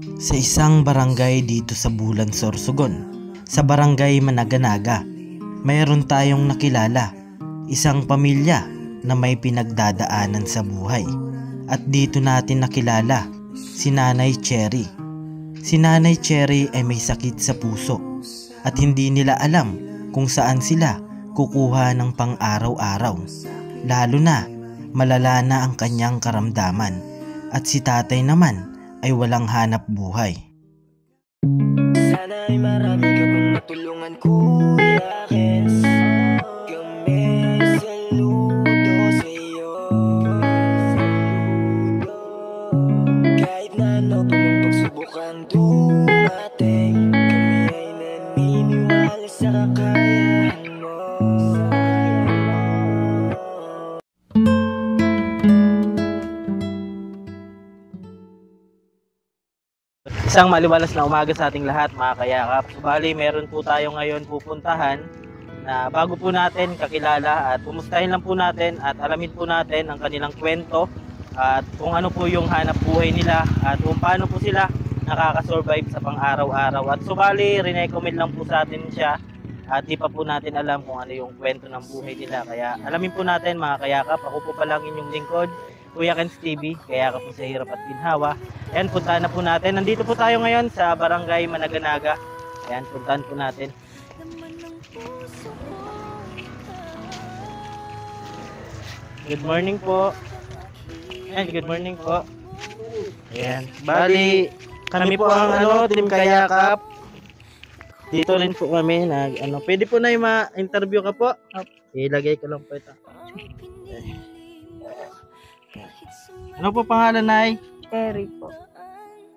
Sa isang barangay dito sa Bulan, Sorsogon, sa barangay Managanaga, mayroon tayong nakilala, isang pamilya na may pinagdadaanan sa buhay. At dito natin nakilala si Nanay Cherry. Si Nanay Cherry ay may sakit sa puso at hindi nila alam kung saan sila kukuha ng pang-araw-araw. Lalo na malala na ang kanyang karamdaman at si tatay naman ay walang hanap buhay. Sana ay marami ka pang matulungan, Kuya Kes. Kami saludo sa iyo. Kahit na ano pa mong pagsubukang dumating, kami ay naniniwala sa kakayahan mo. Isang maliwalas na umaga sa ating lahat, mga kayakap. Bali, meron po tayo ngayon pupuntahan na bago po natin kakilala at pumustahin lang po natin at alamin po natin ang kanilang kwento at kung ano po yung hanap buhay nila at kung paano po sila nakakasurvive sa pang-araw-araw. At subali, rinecommend lang po sa atin siya at di pa po natin alam kung ano yung kwento ng buhay nila. Kaya alamin po natin, mga kayakap. Ako po palang inyong lingkod, Kuya Kens TV, kaya ka po sa hirap at ginhawa. Ayan, puntahan na po natin. Nandito po tayo ngayon sa Barangay Managanaga. Ayan, puntahan po natin. Good morning po. Ayan, good morning po. Ayan, bali, kami po ang Team Kayakap. Dito rin po kami pwede po na yung ma-interview ka po. Ilagay ko lang po ito. Ano po pangalan, Nay? Cherry po.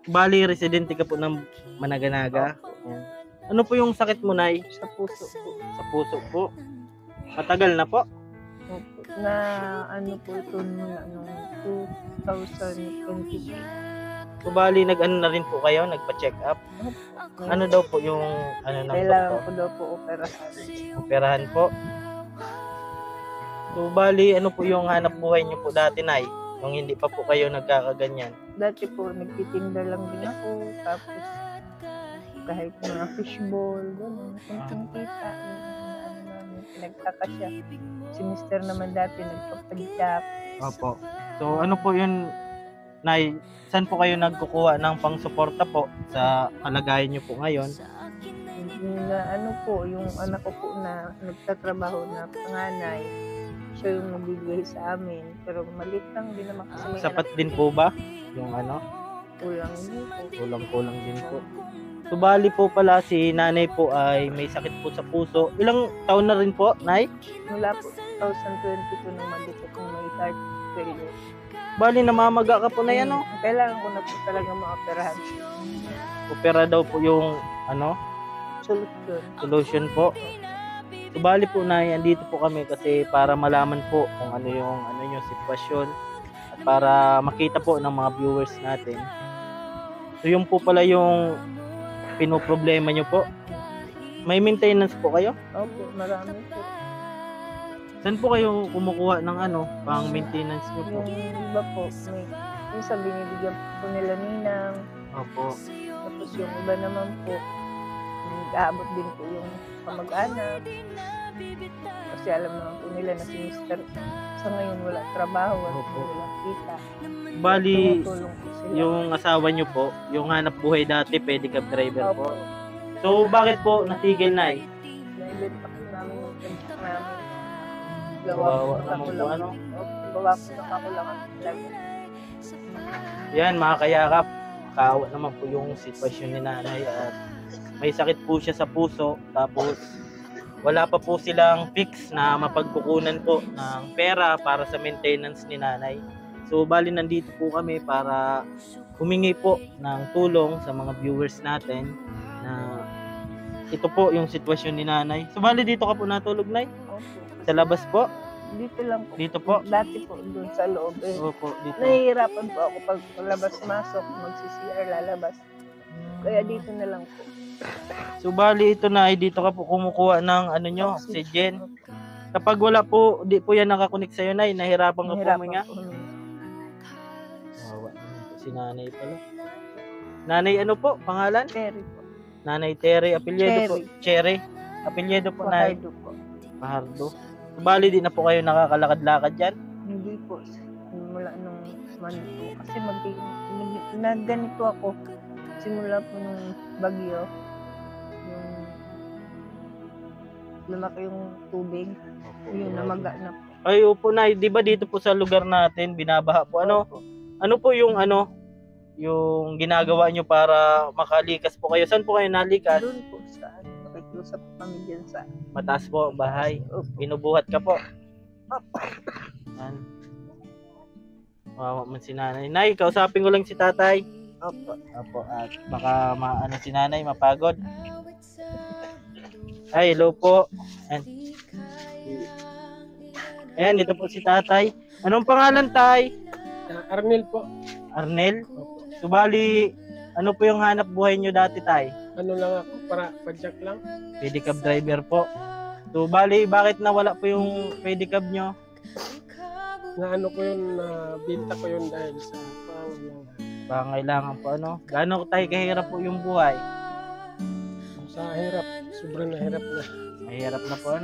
Bali, residente ka po ng Managanaga. Ayan. Ano po yung sakit mo, Nay? Sa puso po. Sa puso po. Matagal na po. Opo. Na ano po ito noong 2020. So, bali, na rin po kayo, nagpa-check up. Ano daw po yung ng Kailangan doktor? ko daw po operahan. Operahan po. So, bali, ano po yung hanap buhay niyo po dati, Nay? Nung hindi pa po kayo nagkakaganyan. Dati po nagtitinda lang din ako. Tapos kahit mga fishball, gano'n. Kunting kita. Nagkakasya. Si Mr. naman dati nagpapadyak. Opo. So, ano po yun, Nay? Saan po kayo nagkukuha ng pang-suporta po sa kalagayan niyo po ngayon? Na ano po, yung anak ko po na nagtatrabaho na panganay, siya yung nabibigay sa amin. Pero maliit lang din naman kasi may Sapat anak din po ba? Yung kulang din po. kulang-kulang din po. So, bali po pala si nanay po ay may sakit po sa puso. Ilang taon na rin po, Nay? Mula po 2022 nung mag-detect ng may heart failure. Bali, namamaga ka po na yan, no? Kailangan ko na po talaga ma-operahan. Opera daw po yung, Solution. solution po. So, bali po, Nay, andito po kami kasi para malaman po kung ano yung sitwasyon at para makita po ng mga viewers natin. So, yung po pala yung pinoproblema nyo po. May maintenance po kayo? Opo, marami po. Saan po kayo kumukuha ng pang maintenance nyo po? Yung iba po, may isa binibigyan po nila ninang. Opo. Tapos yung iba naman po, nag-aabot din po yung kamag-anak. Kasi alam naman po nila na si Mr. sa ngayon wala trabaho at Opo. wala kita. Bali, Tumutulong po sila. yung asawa nyo po, yung hanap buhay dati, pedicab driver po. Opo. So, bakit po natigil, Nay? Naibenta po namin yung pension namin. Kawawa naman po, Gawa po na kakulangan talaga. Yan, mga kayakap, kaawa naman po yung sitwasyon ni nanay at may sakit po siya sa puso, tapos wala pa po silang fix na mapagkukunan po ng pera para sa maintenance ni nanay. So, bali nandito po kami para humingi po ng tulong sa mga viewers natin na ito po yung sitwasyon ni nanay. So, bali dito ka po natulog, Nay? Opo. Sa labas po? Dito lang po. Dito po? Dati po doon sa loob eh. Opo, dito. Nahihirapan po ako pag labas-masok, magsi-CR lalabas. Kaya dito na lang po. So, bali ito na, dito ka po kumukuha ng oxygen. Kapag wala po, di po yan nakakunik sa'yo, Nay, nahirapan ka po huminga. po huminga. Wawa naman po si nanay pala. Nanay ano po, pangalan? Cherry po. Nanay Terry, apelyido po. Cherry. Apelyido po, Nay. Fajardo po. Fajardo. Bali, di na po kayo nakakalakad-lakad dyan? Hindi po. Simula nung month po. Kasi ganito ako. Simula po nung bagyo. Yung lumaki yung tubig. Yung namaga na po. Ay, opo, Nay. Di ba dito po sa lugar natin, binabaha po? Ano po yung yung ginagawa nyo para makalikas po kayo? Saan po kayo nalikas? Doon po sa nakikiusap po kami dyan sa Mataas po ang bahay. Opo. Binubuhat ka po. Opo. Yan. Wawa man si nanay. Nay, kausapin ko lang si tatay. Opo. Opo, at baka si nanay mapagod. Ay, hello po. Ayan, dito po si tatay. Anong pangalan, tay? Arnel po. Arnel? Subali, ano po yung hanap buhay nyo dati, tay? Ano lang ako, para padjak lang. Pedicab driver po. Subali, bakit nawala po yung pedicab nyo? Na ano ko yun, na binta ko yun dahil sa pangailangan. Pangailangan po, Gaano tayo kahirap po yung buhay? Sa hirap, sobrang nahirap na. Mahirap na po,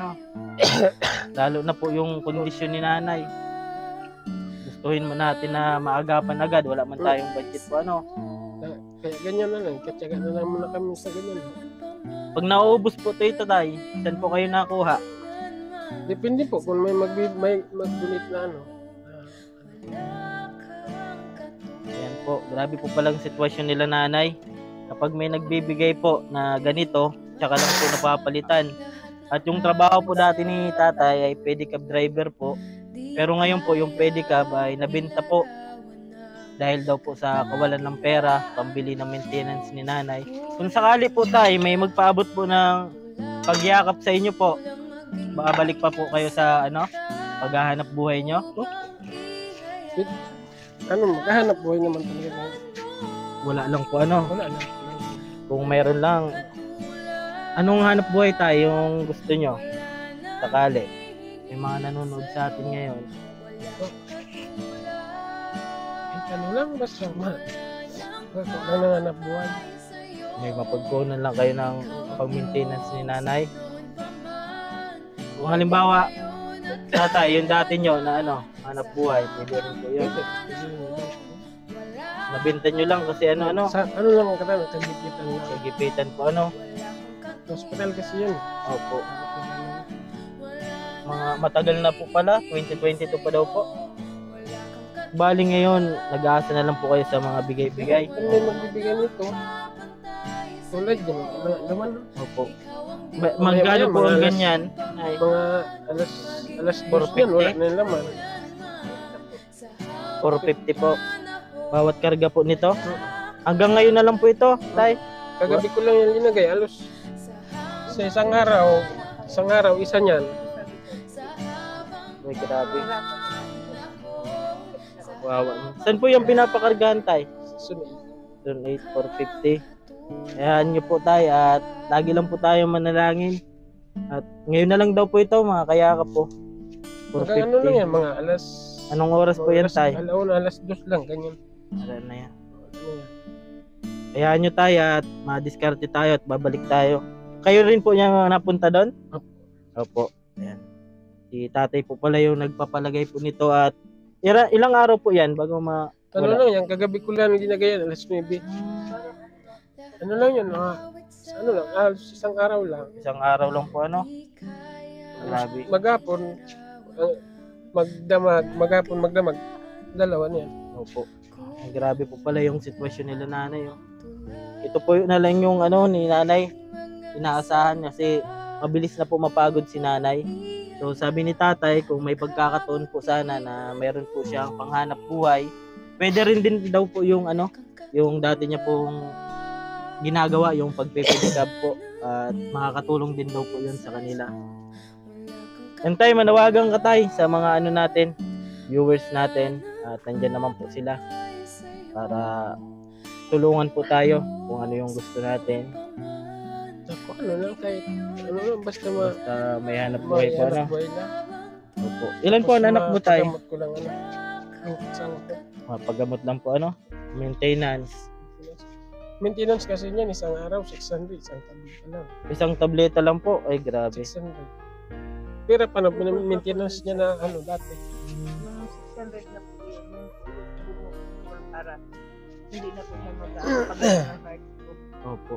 Lalo na po yung kondisyon ni nanay. Gustuhin mo natin na maagapan agad. Wala man tayong budget po, Kaya ganyan na lang, katsaga na lang muna kami sa ganyan. Pag nauubos po ito, tay, saan po kayo nakuha? Depende po kung may mag-donate na ano. Ayan po, grabe po palang sitwasyon nila nanay. Kapag may nagbibigay po na ganito, tsaka lang po napapalitan. At yung trabaho po dati ni tatay ay pedicab driver po. Pero ngayon po yung pedicab ay nabenta po. Dahil daw po sa kawalan ng pera, pambili ng maintenance ni nanay. Kung sakali po tayo may magpaabot po ng pagyakap sa inyo po, makabalik pa po kayo sa paghahanap buhay nyo? Maghahanap buhay naman talaga. Wala lang po Wala lang. Kung mayroon lang, anong hanap buhay tayo yung gusto nyo? Sakali. May mga nanonood sa atin ngayon. Ano lang, basta nanganap buhay. May mapagkunan lang kayo ng pag-maintenance ni nanay. Kung halimbawa, tatay, yung dati nyo na hanap buhay, pwede rin po yun. Nabinta nyo lang kasi Sa ano lang ang katano, kagipitan lang. kagipitan po Hospital kasi yun. Opo. Mga matagal na po pala, 2022 pa daw po. Bali ngayon, nag-aasa na lang po kayo sa mga bigay-bigay. Kung may magbibigay nito, tulad yan, naman. Opo. Magkano po ang ganyan? Ay, Mga alas 2 yan, wala na yung laman. 450 po. Bawat karga po nito. Hanggang ngayon na lang po ito, tay. Kagabi ko lang yan linagay, alos sa isang araw, isa niyan. May grabe. Wow. Saan po yung pinapakargahan, tay? Sunod. Doon 450. Ayan nyo po tayo at lagi lang po tayo manalangin. At ngayon na lang daw po ito, mga kayakap po. Hanggang ano lang yan, mga alas... Anong oras po yan, tay? Alas 2 lang, ganyan. Ayan na yan. Ano yan? Hayaan nyo tayo at madiskarte tayo at babalik tayo. Kayo rin po niya napunta doon? Opo. Ayan. Si tatay po pala yung nagpapalagay po nito at ilang araw po yan bago Ano lang yan, kagabi ko lang ginagayan, alas 9. Ano lang yan, isang araw lang. Isang araw lang po Grabe. Maghapon, magdamag, dalawa niyan. Opo. Grabe po pala yung sitwasyon nila nanay. Ito po na lang yung ni nanay. Inaasahan kasi mabilis na po mapagod si nanay. So sabi ni tatay kung may pagkakataon po sana na mayroon po siyang panghanap buhay, pwede rin din daw po yung yung dati niya pong ginagawa, yung pagpipedicab po, at makakatulong din daw po yun sa kanila. And tay, manawagan ka tay sa mga natin, viewers natin, at nandyan naman po sila para tulungan po tayo kung ano yung gusto natin. Ako, ano lang, kahit basta may hanap buhay po buhay lang. Opo. Ilan po ang anak mo tay? Pagamot ko lang, ang kasama ko. Pagamot lang po maintenance. Maintenance kasi niyan, isang araw, 600, isang tableta lang. Isang tableta lang po. Ay, grabe. 600. Pero paano, maintenance niya na dati. Yung 600 na po yun, yung bumukul para hindi na po siya mag-aapagay ng heart ko. Opo.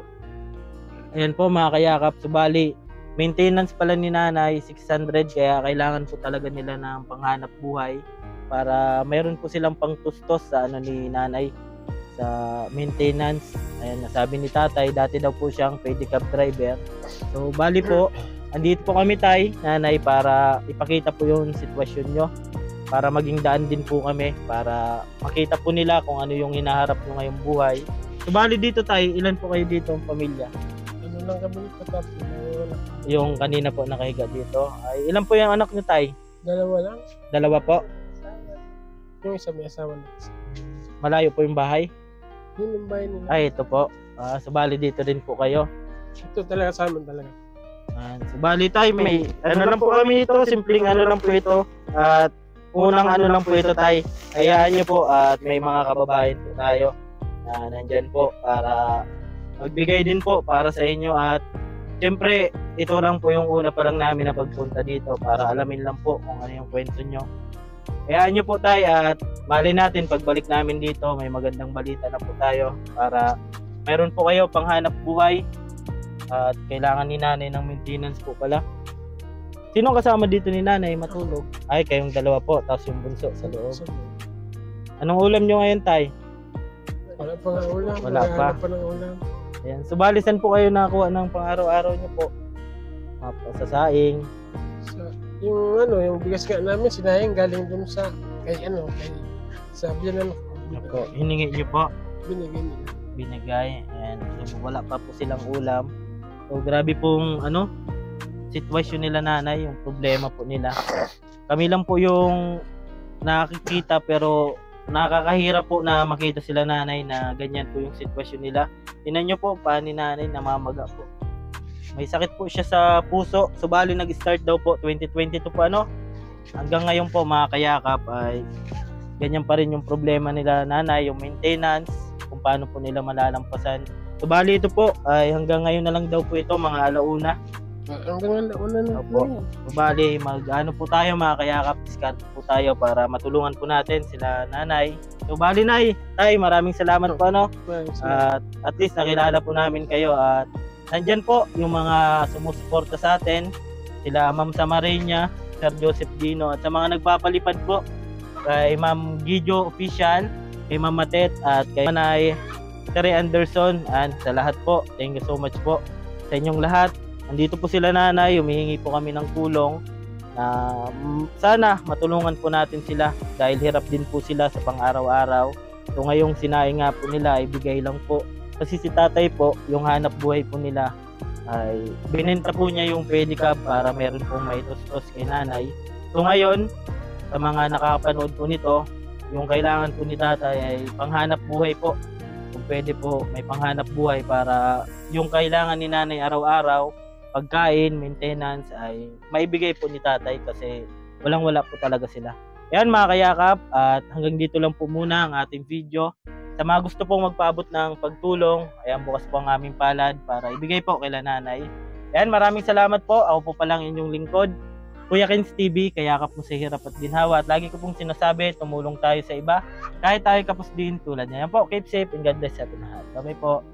Ayan po mga kayakap. Subali, maintenance pala ni nanay, 600. Kaya kailangan po talaga nila ng panghanap buhay para mayroon po silang pangtustos sa ni nanay sa maintenance. Ayan, nasabi ni tatay, dati daw po siyang pedicab driver. So, bali po, andito po kami nanay, para ipakita po yung sitwasyon nyo. Para maging daan din po kami, para makita po nila kung ano yung hinaharap nyo ngayong buhay. So, bali dito ilan po kayo dito ang pamilya? Ano lang kami tatapos. Yung kanina po nakahiga dito. Ay, ilan po yung anak nyo Dalawa lang. Dalawa po. Yung isa may asawa na. Malayo po yung bahay. Yun yung bahay nila. Ay, ito po. Subali dito din po kayo. Ito talaga sa amin talaga. Subali may lang po kami ito. Simpleng lang po ito. At unang lang po ito hayaan nyo po at may mga kababayan po tayo na nandyan po para magbigay din po para sa inyo. At siyempre, ito lang po yung una pa lang namin na pagpunta dito para alamin lang po kung ano yung kwento nyo. Hayaan nyo po at mali natin pagbalik namin dito may magandang balita na po tayo para meron po kayo panghanap buhay at kailangan ni nanay ng maintenance po pala. Sino kasama dito ni nanay matulog? Ay, kayong dalawa po tapos yung bunso sa loob. Anong ulam nyo ngayon Wala pa nga ulam. Wala pa. Wala pa ng ulam. Ayan. Subalisan po kayo nakakuha ng pang-araw-araw nyo po? Sa saing. Yung bigas nga namin sinayang galing dun sa kay sa biyanan Ako, hiningi nyo po? binigay nila. Binigay. And so, wala pa po silang ulam. So grabe pong sitwasyon nila nanay, yung problema po nila. Kami lang po yung nakikita pero nakakahirap po na makita sila nanay na ganyan po yung sitwasyon nila. Tingnan nyo po paano ni nanay namamaga po. May sakit po siya sa puso. Subali nag-start daw po 2022 po hanggang ngayon po mga kayakap ay ganyan pa rin yung problema nila nanay, yung maintenance, kung paano po nila malalampasan. Subali ito po ay hanggang ngayon na lang daw po ito mga alauna. Hanggang alauna na Opo. Subali po tayo mga kayakap, discard po tayo para matulungan po natin sila nanay. Subali tay, maraming salamat po at least nakilala po namin kayo at nandyan po yung mga sumusuporta sa atin, sila Ma'am Samarina, Sir Joseph Dino, at sa mga nagpapalipad po, kay Ma'am Gijo Official, kay Ma'am Matet, at kay Manay Terry Anderson, and sa lahat po, thank you so much po sa inyong lahat. Nandito po sila nanay, humihingi po kami ng tulong na sana matulungan po natin sila dahil hirap din po sila sa pang-araw-araw. So ngayong sinaing nga po nila, ibigay lang po. Kasi si tatay po, yung hanap buhay po nila ay binenta po niya yung pedicab para meron pong maitustos kay nanay. So ngayon, sa mga nakapanood po nito, yung kailangan po ni tatay ay panghanap buhay po. Kung pwede po, may panghanap buhay para yung kailangan ni nanay araw-araw, pagkain, maintenance ay maibigay po ni tatay kasi walang-wala po talaga sila. Yan mga kayakap, at hanggang dito lang po muna ang ating video. Sa mga gusto pong magpaabot ng pagtulong, ayan, bukas po ang aming palad para ibigay po kay nanay. Ayan, maraming salamat po. Ako po palang inyong lingkod, Kuya Kens TV, kayakap mo sa hirap at ginhawa. At lagi ko pong sinasabi, tumulong tayo sa iba. Kahit tayo kapos din tulad niya. Ayan po, keep safe and God bless sa ating lahat. Bye po.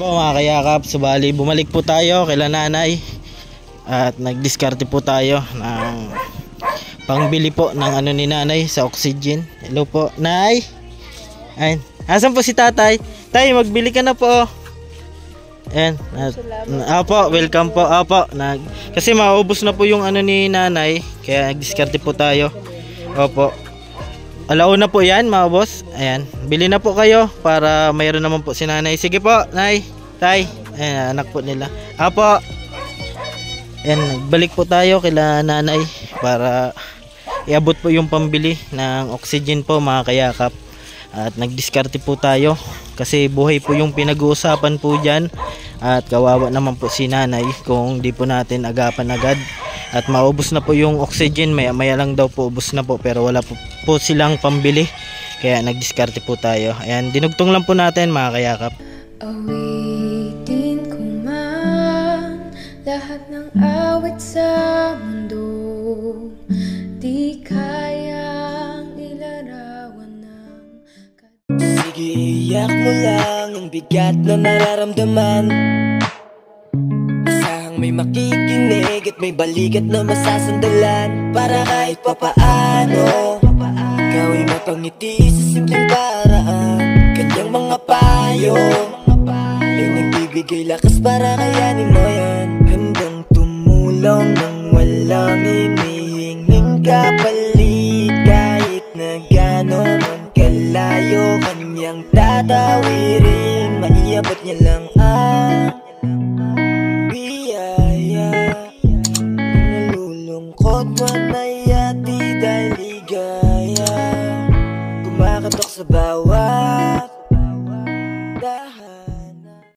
Po mga kayakap, subali bumalik po tayo kay nanay. At nagdiskarte po tayo ng pangbili po ng ni nanay sa oxygen. Hello po, nay. Ayun. Asan po si tatay? Tay, magbili ka na po. Ayan. Opo, welcome po. Opo. Kasi maubos na po yung ni nanay. Kaya nagdiskarte po tayo. Opo. Alauna po yan, mga boss. Ayan. Bili na po kayo para mayroon naman po si nanay. Sige po, nay. Tay. Ayan, anak po nila. Opo. Ayan, nagbalik po tayo kila nanay para iabot po yung pambili ng oxygen po mga kayakap. At nagdiskarte po tayo kasi buhay po yung pinag-uusapan po dyan. At kawawa naman po si nanay kung di po natin agapan agad. At maubos na po yung oxygen, maya lang daw po ubos na po, pero wala po silang pambili Kaya nagdiskarte po tayo. Ayan, dinugtong lang po natin mga kayakap. Awitin ko man lahat ng awit sa mundo, di kayang ilarawan ng... Sige, iyak mo lang ang bigat na nararamdaman. Asahang may makikinig at may balikat na masasandalan. Para kahit papaano ikaw ay mapangiti sa simpleng paraan. Kanyang mga payo ay nagbibigay lakas para kayanin mo